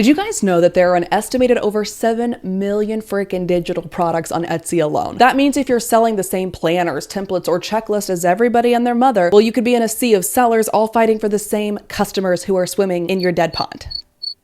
Did you guys know that there are an estimated over 7 million freaking digital products on Etsy alone? That means if you're selling the same planners, templates, or checklists as everybody and their mother, well, you could be in a sea of sellers all fighting for the same customers who are swimming in your dead pond.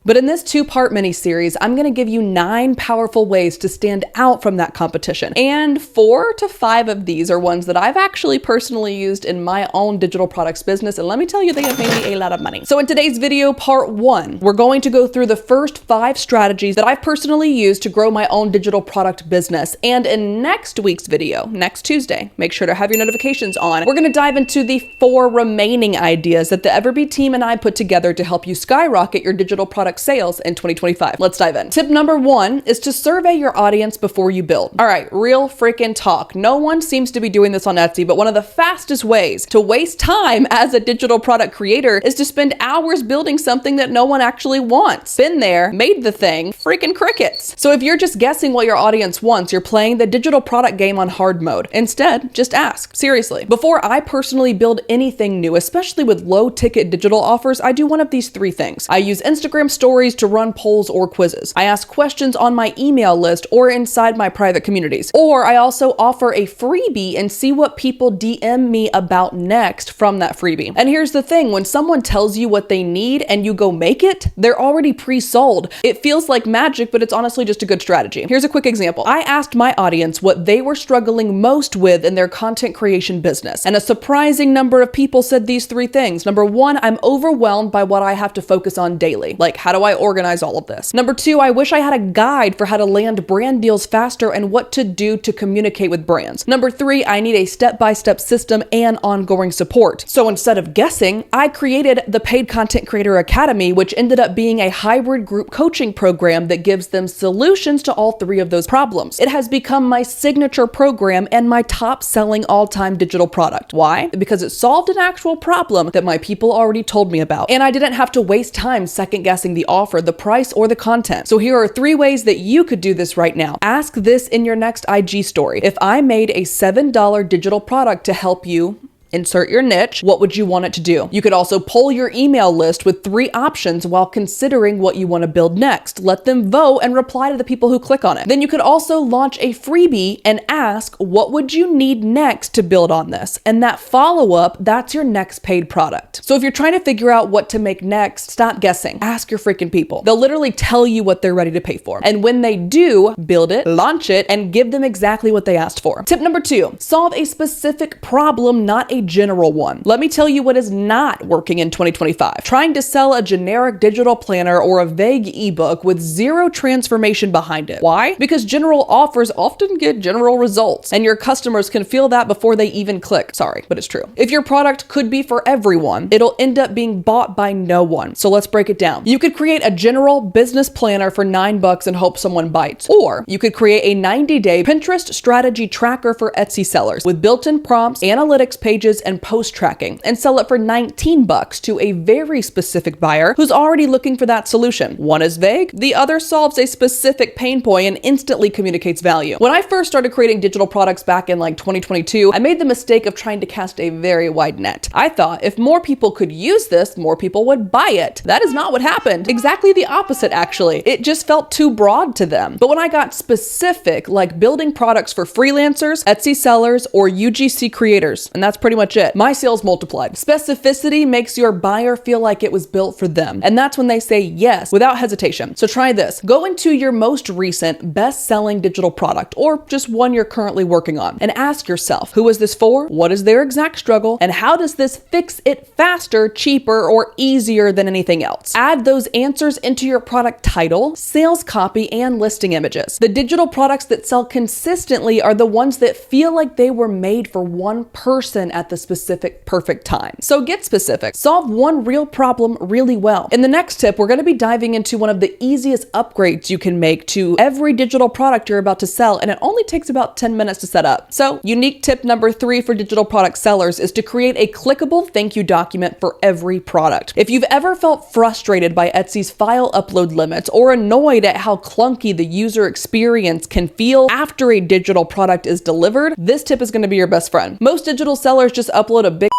But in this two-part mini-series, I'm gonna give you 9 powerful ways to stand out from that competition. And 4 to 5 of these are ones that I've actually personally used in my own digital products business, and let me tell you, they have made me a lot of money. So in today's video, part 1, we're going to go through the first 5 strategies that I've personally used to grow my own digital product business. And in next week's video, next Tuesday, make sure to have your notifications on, we're gonna dive into the 4 remaining ideas that the EverBee team and I put together to help you skyrocket your digital product sales in 2025. Let's dive in. Tip number 1 is to survey your audience before you build. All right, real freaking talk. No one seems to be doing this on Etsy, but one of the fastest ways to waste time as a digital product creator is to spend hours building something that no one actually wants. Been there, made the thing, freaking crickets. So if you're just guessing what your audience wants, you're playing the digital product game on hard mode. Instead, just ask. Seriously. Before I personally build anything new, especially with low ticket digital offers, I do one of these 3 things. I use Instagram stories to run polls or quizzes. I ask questions on my email list or inside my private communities. Or I also offer a freebie and see what people DM me about next from that freebie. And here's the thing, when someone tells you what they need and you go make it, they're already pre-sold. It feels like magic, but it's honestly just a good strategy. Here's a quick example. I asked my audience what they were struggling most with in their content creation business. And a surprising number of people said these 3 things. Number 1, I'm overwhelmed by what I have to focus on daily. Like, how do I organize all of this? Number 2, I wish I had a guide for how to land brand deals faster and what to do to communicate with brands. Number 3, I need a step-by-step system and ongoing support. So instead of guessing, I created the Paid Content Creator Academy, which ended up being a hybrid group coaching program that gives them solutions to all 3 of those problems. It has become my signature program and my top-selling all-time digital product. Why? Because it solved an actual problem that my people already told me about, and I didn't have to waste time second-guessing the offer, the price, or the content. So here are 3 ways that you could do this right now. Ask this in your next IG story. If I made a $7 digital product to help you insert your niche, what would you want it to do? You could also poll your email list with 3 options while considering what you want to build next. Let them vote and reply to the people who click on it. Then you could also launch a freebie and ask, what would you need next to build on this? And that follow-up, that's your next paid product. So if you're trying to figure out what to make next, stop guessing. Ask your freaking people. They'll literally tell you what they're ready to pay for. And when they do, build it, launch it, and give them exactly what they asked for. Tip number 2, solve a specific problem, not a general one. Let me tell you what is not working in 2025. Trying to sell a generic digital planner or a vague ebook with 0 transformation behind it. Why? Because general offers often get general results, and your customers can feel that before they even click. Sorry, but it's true. If your product could be for everyone, it'll end up being bought by no one. So let's break it down. You could create a general business planner for $9 and hope someone bites. Or you could create a 90-day Pinterest strategy tracker for Etsy sellers with built-in prompts, analytics pages, and post tracking, and sell it for $19 to a very specific buyer who's already looking for that solution. One is vague, the other solves a specific pain point and instantly communicates value. When I first started creating digital products back in 2022, I made the mistake of trying to cast a very wide net. I thought if more people could use this, more people would buy it. That is not what happened. Exactly the opposite, actually. It just felt too broad to them. But when I got specific, like building products for freelancers, Etsy sellers, or UGC creators, and that's pretty much it, my sales multiplied. Specificity makes your buyer feel like it was built for them. And that's when they say yes without hesitation. So try this. Go into your most recent best-selling digital product, or just one you're currently working on, and ask yourself, who is this for? What is their exact struggle? And how does this fix it faster, cheaper, or easier than anything else? Add those answers into your product title, sales copy, and listing images. The digital products that sell consistently are the ones that feel like they were made for one person at the specific perfect time. So get specific. Solve one real problem really well. In the next tip, we're going to be diving into one of the easiest upgrades you can make to every digital product you're about to sell, and it only takes about 10 minutes to set up. So unique tip number 3 for digital product sellers is to create a clickable thank you document for every product. If you've ever felt frustrated by Etsy's file upload limits or annoyed at how clunky the user experience can feel after a digital product is delivered, this tip is going to be your best friend. Most digital sellers just upload a big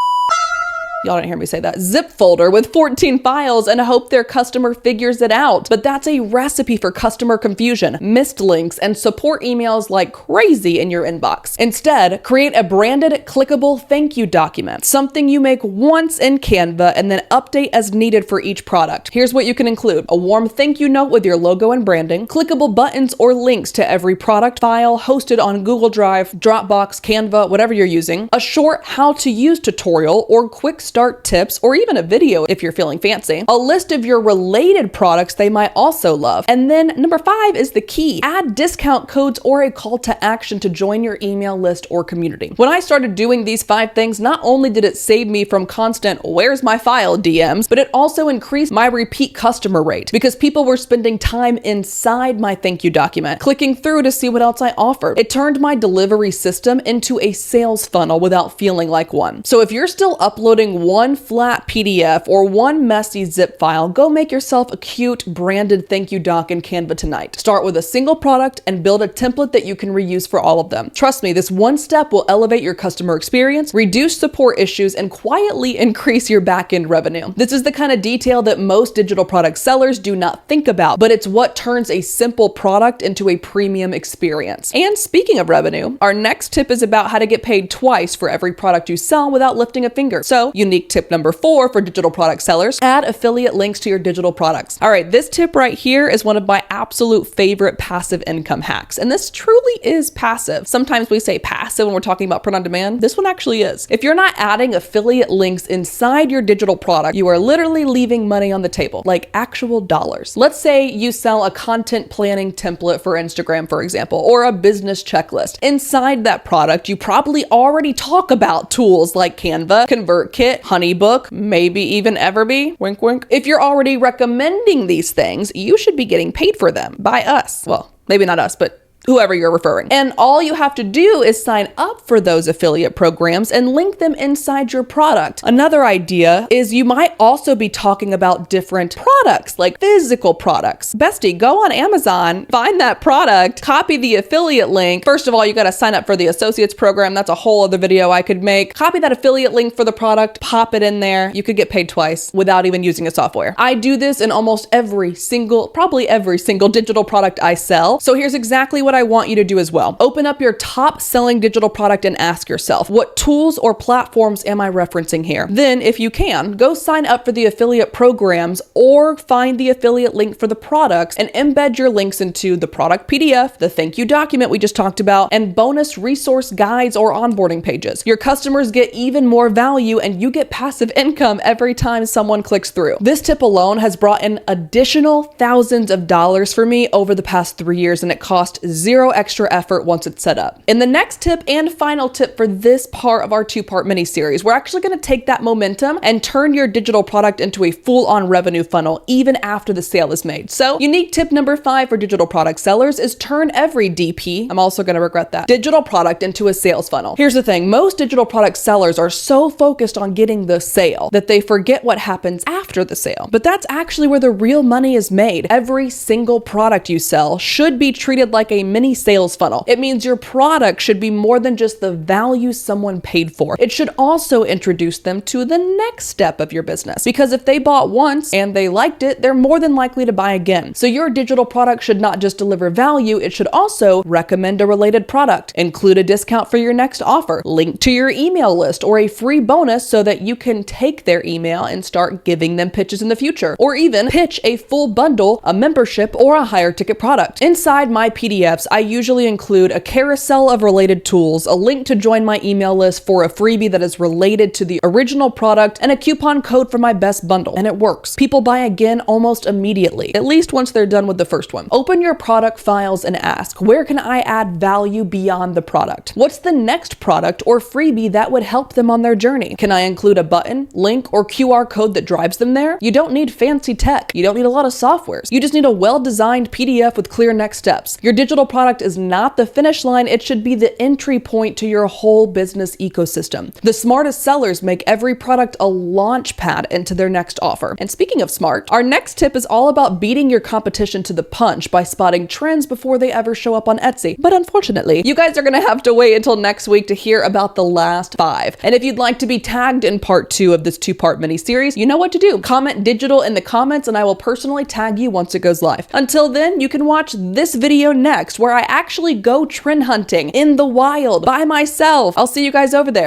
y'all didn't hear me say that, zip folder with 14 files and hope their customer figures it out. But that's a recipe for customer confusion, missed links, and support emails like crazy in your inbox. Instead, create a branded, clickable thank you document, something you make once in Canva and then update as needed for each product. Here's what you can include: a warm thank you note with your logo and branding, clickable buttons or links to every product file hosted on Google Drive, Dropbox, Canva, whatever you're using, a short how to use tutorial or quick start tips, or even a video if you're feeling fancy, a list of your related products they might also love. And then number 5 is the key: add discount codes or a call to action to join your email list or community. When I started doing these 5 things, not only did it save me from constant "where's my file" DMs, but it also increased my repeat customer rate because people were spending time inside my thank you document, clicking through to see what else I offered. It turned my delivery system into a sales funnel without feeling like one. So if you're still uploading one flat PDF or one messy zip file, go make yourself a cute branded thank you doc in Canva tonight. Start with a single product and build a template that you can reuse for all of them. Trust me, this one step will elevate your customer experience, reduce support issues, and quietly increase your back-end revenue. This is the kind of detail that most digital product sellers do not think about, but it's what turns a simple product into a premium experience. And speaking of revenue, our next tip is about how to get paid twice for every product you sell without lifting a finger. So, unique tip number 4 for digital product sellers: add affiliate links to your digital products. All right, this tip right here is one of my absolute favorite passive income hacks. And this truly is passive. Sometimes we say passive when we're talking about print on demand. This one actually is. If you're not adding affiliate links inside your digital product, you are literally leaving money on the table, like actual dollars. Let's say you sell a content planning template for Instagram, for example, or a business checklist. Inside that product, you probably already talk about tools like Canva, ConvertKit, Honeybook, maybe even EverBee, wink wink. If you're already recommending these things, you should be getting paid for them by us. Well, maybe not us, but whoever you're referring. And all you have to do is sign up for those affiliate programs and link them inside your product. Another idea is you might also be talking about different products, like physical products. Bestie, go on Amazon, find that product, copy the affiliate link. First of all, you got to sign up for the associates program. That's a whole other video I could make. Copy that affiliate link for the product, pop it in there. You could get paid twice without even using a software. I do this in almost probably every single digital product I sell. So here's exactly what I want you to do as well. Open up your top selling digital product and ask yourself, what tools or platforms am I referencing here? Then, if you can, go sign up for the affiliate programs or find the affiliate link for the products and embed your links into the product PDF, the thank you document we just talked about, and bonus resource guides or onboarding pages. Your customers get even more value and you get passive income every time someone clicks through. This tip alone has brought in additional thousands of dollars for me over the past 3 years, and it cost zero extra effort once it's set up. In the next tip and final tip for this part of our 2-part mini series, we're actually going to take that momentum and turn your digital product into a full-on revenue funnel even after the sale is made. So, unique tip number 5 for digital product sellers is turn every DP, I'm also going to regret that, digital product into a sales funnel. Here's the thing, most digital product sellers are so focused on getting the sale that they forget what happens after the sale. But that's actually where the real money is made. Every single product you sell should be treated like a mini sales funnel. It means your product should be more than just the value someone paid for. It should also introduce them to the next step of your business, because if they bought once and they liked it, they're more than likely to buy again. So your digital product should not just deliver value, it should also recommend a related product, include a discount for your next offer, link to your email list, or a free bonus so that you can take their email and start giving them pitches in the future, or even pitch a full bundle, a membership, or a higher ticket product. Inside my PDFs, I usually include a carousel of related tools, a link to join my email list for a freebie that is related to the original product, and a coupon code for my best bundle. And it works. People buy again almost immediately, at least once they're done with the first one. Open your product files and ask, where can I add value beyond the product? What's the next product or freebie that would help them on their journey? Can I include a button, link, or QR code that drives them there? You don't need fancy tech. You don't need a lot of softwares. You just need a well-designed PDF with clear next steps. Your digital product is not the finish line, it should be the entry point to your whole business ecosystem. The smartest sellers make every product a launch pad into their next offer. And speaking of smart, our next tip is all about beating your competition to the punch by spotting trends before they ever show up on Etsy. But unfortunately, you guys are gonna have to wait until next week to hear about the last 5. And if you'd like to be tagged in part 2 of this 2-part mini-series, you know what to do. Comment digital in the comments and I will personally tag you once it goes live. Until then, you can watch this video next where I actually go trend hunting in the wild by myself. I'll see you guys over there.